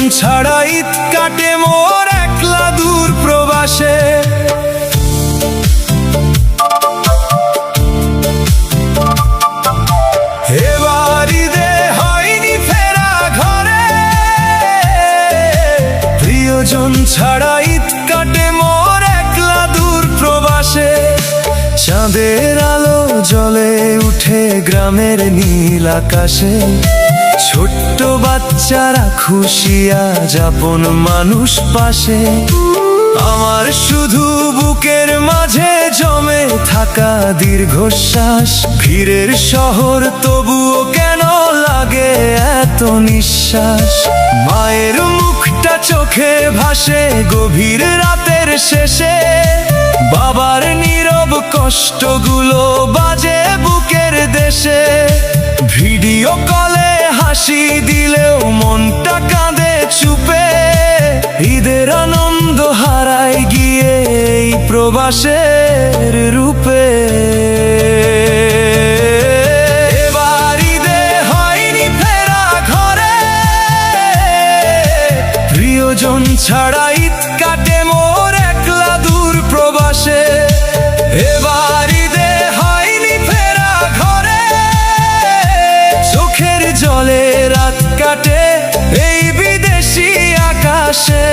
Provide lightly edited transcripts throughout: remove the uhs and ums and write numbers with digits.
ছাড়া ঈদ কাটে মোর একলা দূর প্রবাসে। এবার ঈদে হয়নি ফেরা ঘরে, প্রিয়জন ছাড়া ঈদ কাটে মোর একলা দূর প্রবাসে। চাঁদের আলো জ্বলে উঠে গ্রামের নীল আকাশে, ছোট্ট বাচ্চারা খুশি আজ আপন মানুষ পাশে। আমার শুধু বুকের মাঝে জমে থাকা দীর্ঘশ্বাস, ভিড়ের শহর তবুও কেন লাগে এত নিঃশ্বাস। মায়ের মুখটা চোখে ভাসে গভীর রাতের শেষে, বাবার নীরব কষ্টগুলো বাজে বুকের দেশে। ভিডিও কলে হাসি দিলেও মনটা কাঁদে চুপে, ঈদের আনন্দ হারায় গিয়ে এই প্রবাসের রূপে। এবার ঈদে হয়নি ফেরা ঘরে, প্রিয়জন ছাড়া ঈদ কাটে মোর একলা দূর প্রবাসে। এবার ঈদে হয়নি ফেরা ঘরে, চোখের জলে রাত কাটে এই বিদেশি আকাশে।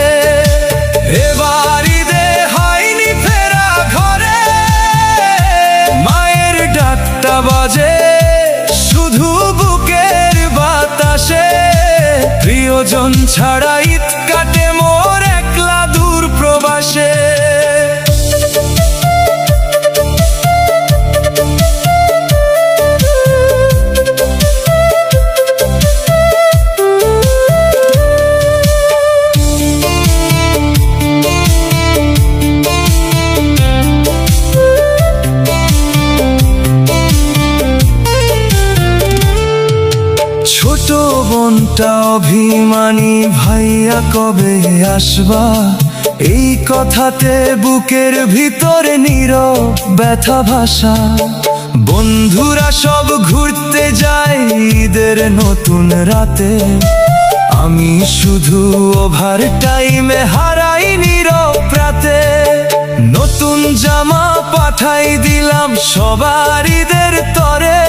এবার ঈদে হয়নি ফেরা ঘরে, মায়ের ডাকটা বাজে শুধু বুকের বাতাসে। প্রিয়জন ছাড়া ঈদ কাটে মোর একলা দূর প্রবাসে। ছোট বোনটা অভিমানী, ভাইয়া কবে আসবা, এই কথাতে বুকের ভিতরে নীরব ব্যথা ভাষা। বন্ধুরা সব ঘুরতে যায় ঈদের নতুন রাতে, আমি শুধু ওভার টাইমে হারাই নীরব রাতে। নতুন জামা পাঠাই দিলাম সবার ঈদের তরে,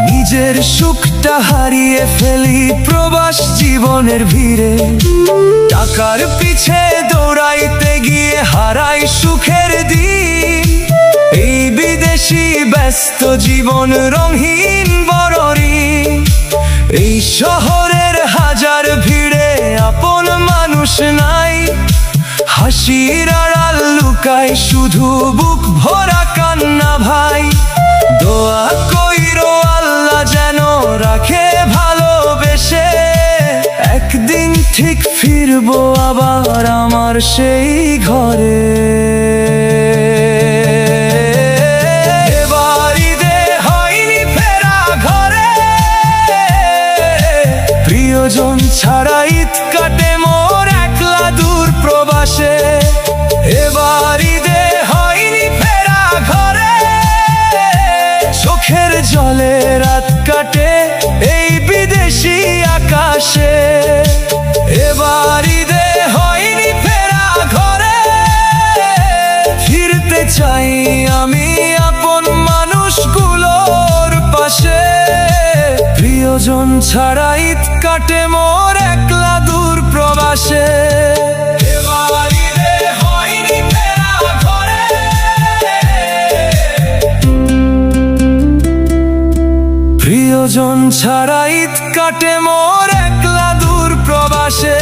নিজের সুখটা হারিয়ে ফেলি প্রবাস জীবনের ভিড়ে। টাকার পিছে দৌড়াইতে গিয়ে হারাই সুখের দিন, এই বিদেশি ব্যস্ত জীবন রঙহীন বড় ঋণ। এই শহরের হাজার ভিড়ে আপন মানুষ নাই, হাসির আড়াল লুকায় শুধু বুক ভরা কান্না ভাই। দোয়া কইরো আল্লাহ যেন রাখে ভালোবেসে, একদিন ঠিক ফিরবো আবার আমার সেই ঘরে। এবার ঈদে হয়নি ফেরা ঘরে, প্রিয়জন ছাড়া ঈদ কাটে মোর একলা দূর প্রবাসে। এবার ঈদে হয়নি ফেরা ঘরে, চোখের জলে রাত কাটে এই বিদেশি আকাশে। এবার ঈদে হয়নি ফেরা ঘরে, ফিরতে চাই আমি আপন মানুষগুলোর পাশে। প্রিয়জন ছাড়া ঈদ কাটে মোর একলা দূর প্রবাসে। এবার ঈদে হয়নি ফেরা ঘরে, প্রিয়জন ছাড়া ঈদ কাটে মোর একলা দূর প্রবাসে।